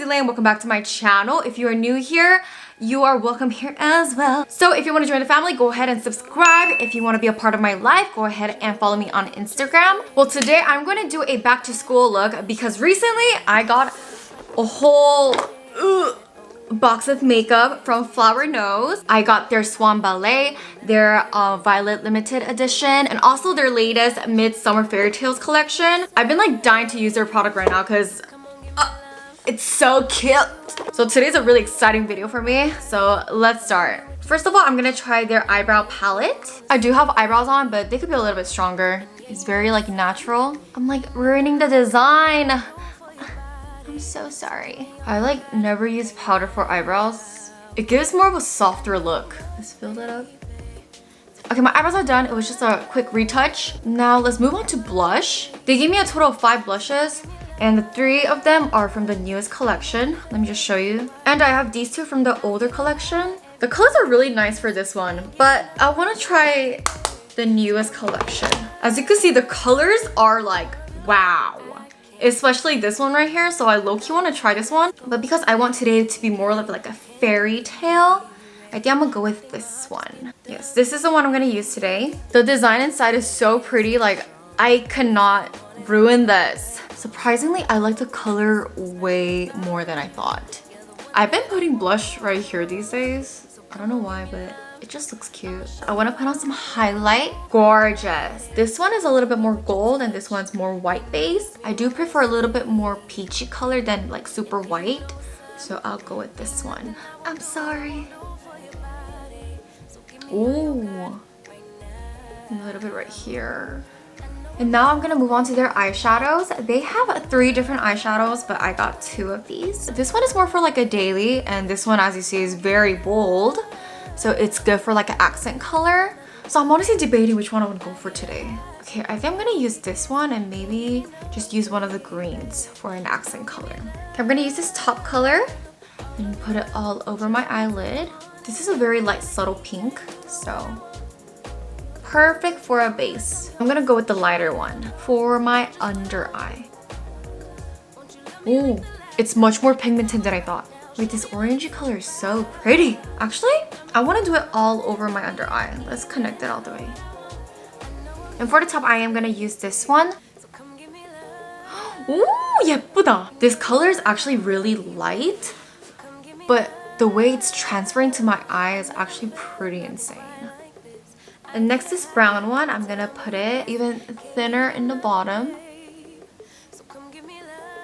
it's Elaine. Welcome back to my channel. If you are new here, you are welcome here as well. So if you want to join the family, go ahead and subscribe. If you want to be a part of my life, go ahead and follow me on Instagram. Well, today I'm going to do a back to school look because recently I got a whole box of makeup from Flower Nose. I got their Swan Ballet, their Violet limited edition, and also their latest Midsummer Fairy Tales collection. I've been like dying to use their product right now because it's so cute. So today's a really exciting video for me, so let's start. First of all, I'm gonna try their eyebrow palette. I do have eyebrows on, but they could be a little bit stronger. It's very like natural. I'm like ruining the design. I'm so sorry. I like never use powder for eyebrows. It gives more of a softer look. Let's fill that up. Okay, my eyebrows are done. It was just a quick retouch. Now let's move on to blush. They gave me a total of 5 blushes, and the 3 of them are from the newest collection. Let me just show you. And I have these 2 from the older collection. The colors are really nice for this one, but I want to try the newest collection. As you can see, the colors are like, wow. Especially this one right here, so I low-key want to try this one. But because I want today to be more of like a fairy tale, I think I'm gonna go with this one. Yes, this is the one I'm gonna use today. The design inside is so pretty, like I cannot ruin this. Surprisingly, I like the color way more than I thought. I've been putting blush right here these days. I don't know why, but it just looks cute. I want to put on some highlight. Gorgeous. This one is a little bit more gold and this one's more white base. I do prefer a little bit more peachy color than like super white. So I'll go with this one. I'm sorry. Ooh. A little bit right here. And now I'm gonna move on to their eyeshadows. They have 3 different eyeshadows, but I got 2 of these. This one is more for like a daily, and this one, as you see, is very bold. So it's good for like an accent color. So I'm honestly debating which one I would go for today. Okay, I think I'm gonna use this one and maybe just use one of the greens for an accent color. Okay, I'm gonna use this top color and put it all over my eyelid. This is a very light, subtle pink, so perfect for a base. I'm gonna go with the lighter one for my under eye. Ooh, it's much more pigmented than I thought. Wait, this orangey color is so pretty. Actually, I want to do it all over my under eye. Let's connect it all the way. And for the top eye, I'm gonna use this one. Ooh, 예쁘다. This color is actually really light, but the way it's transferring to my eye is actually pretty insane. And next, this brown one, I'm gonna put it even thinner in the bottom.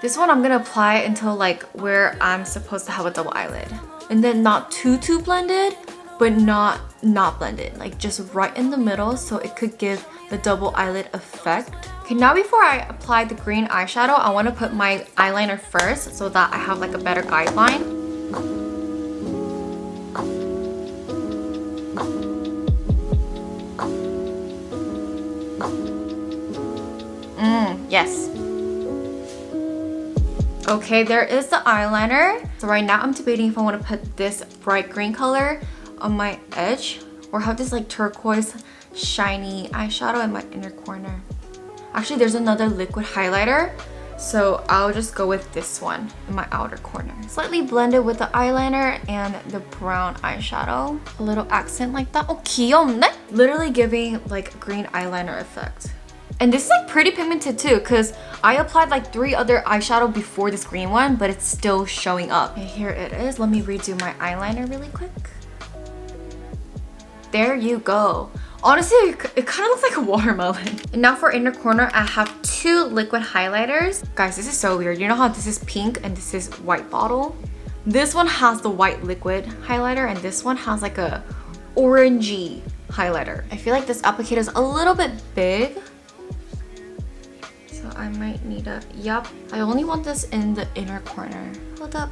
This one I'm gonna apply it until like where I'm supposed to have a double eyelid. And then not too blended, but not blended. Like just right in the middle so it could give the double eyelid effect. Okay, now before I apply the green eyeshadow, I wanna put my eyeliner first so that I have like a better guideline. Yes. Okay, there is the eyeliner. So right now I'm debating if I want to put this bright green color on my edge or have this like turquoise shiny eyeshadow in my inner corner. Actually, there's another liquid highlighter, so I'll just go with this one in my outer corner. Slightly blended with the eyeliner and the brown eyeshadow. A little accent like that. Oh, 귀엽네? Literally giving like green eyeliner effect. And this is like pretty pigmented too, because I applied like 3 other eyeshadow before this green one, but it's still showing up. Okay, here it is. Let me redo my eyeliner really quick. There you go. Honestly, it kind of looks like a watermelon. And now for inner corner, I have 2 liquid highlighters. Guys, this is so weird. You know how this is pink and this is white bottle? This one has the white liquid highlighter and this one has like a orangey highlighter. I feel like this applicator is a little bit big. So I might need a, yup. I only want this in the inner corner. Hold up.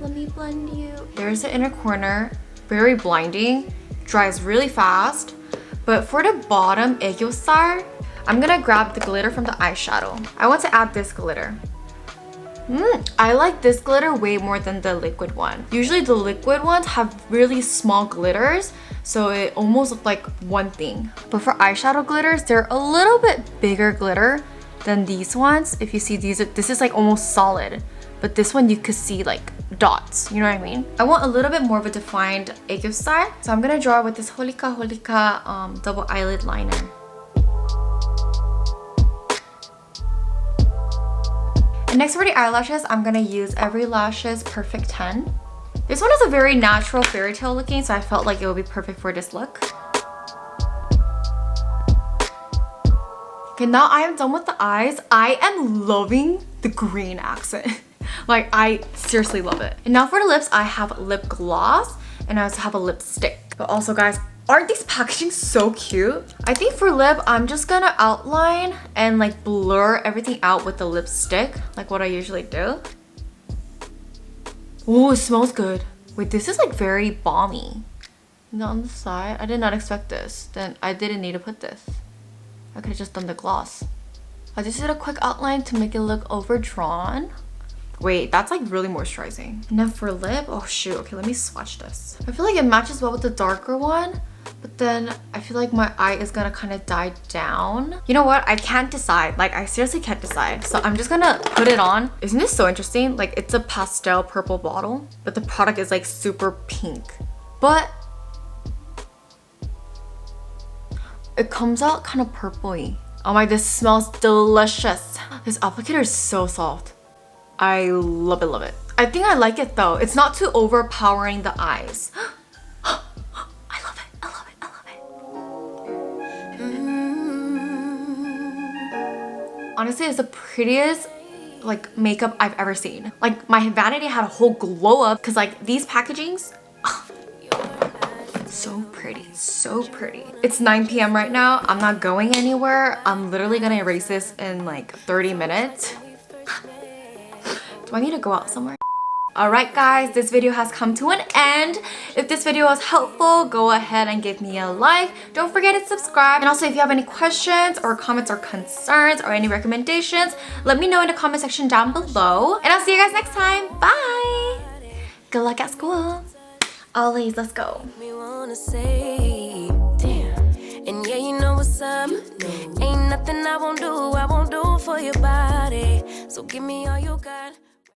Let me blend you. There's the inner corner. Very blinding. Dries really fast. But for the bottom, 애교살, I'm gonna grab the glitter from the eyeshadow. I want to add this glitter. I like this glitter way more than the liquid one. Usually the liquid ones have really small glitters, so it almost looks like one thing. But for eyeshadow glitters, they're a little bit bigger glitter than these ones. If you see these, this is like almost solid. but this one you could see like dots, you know what I mean? I want a little bit more of a defined aegyo style, so I'm gonna draw with this Holika double eyelid liner. And next for the eyelashes, I'm gonna use Eyelashes Perfect 10. This one is a very natural fairy tale looking, so I felt like it would be perfect for this look. Okay, now I am done with the eyes. I am loving the green accent. Like, I seriously love it. And now for the lips, I have lip gloss and I also have a lipstick. But also guys, aren't these packaging so cute? I think for lip, I'm just gonna outline and like blur everything out with the lipstick, like what I usually do. Oh, it smells good. Wait, this is like very balmy. Not on the side. I did not expect this. Then I didn't need to put this. I could have just done the gloss. I just did a quick outline to make it look overdrawn. Wait, that's like really moisturizing. And then for lip, oh shoot, okay, let me swatch this. I feel like it matches well with the darker one, but then I feel like my eye is gonna kind of die down. You know what? I can't decide. Like, I seriously can't decide. So I'm just gonna put it on. Isn't this so interesting? Like, it's a pastel purple bottle, but the product is like super pink. But it comes out kind of purpley. Oh my, this smells delicious. This applicator is so soft. I love it, love it. I think I like it though. It's not too overpowering the eyes. I love it, I love it, I love it. Honestly, it's the prettiest like makeup I've ever seen. Like, my vanity had a whole glow up because like these packagings, so pretty, so pretty. It's 9 p.m. right now. I'm not going anywhere. I'm literally gonna erase this in like 30 minutes. Do I need to go out somewhere? Alright guys, this video has come to an end. If this video was helpful, go ahead and give me a like. Don't forget to subscribe. And also, if you have any questions or comments or concerns or any recommendations, let me know in the comment section down below. And I'll see you guys next time. Bye! Good luck at school. Always, let's go. And yeah, you know what's up. Ain't nothing I won't do for your body. So give me all you got.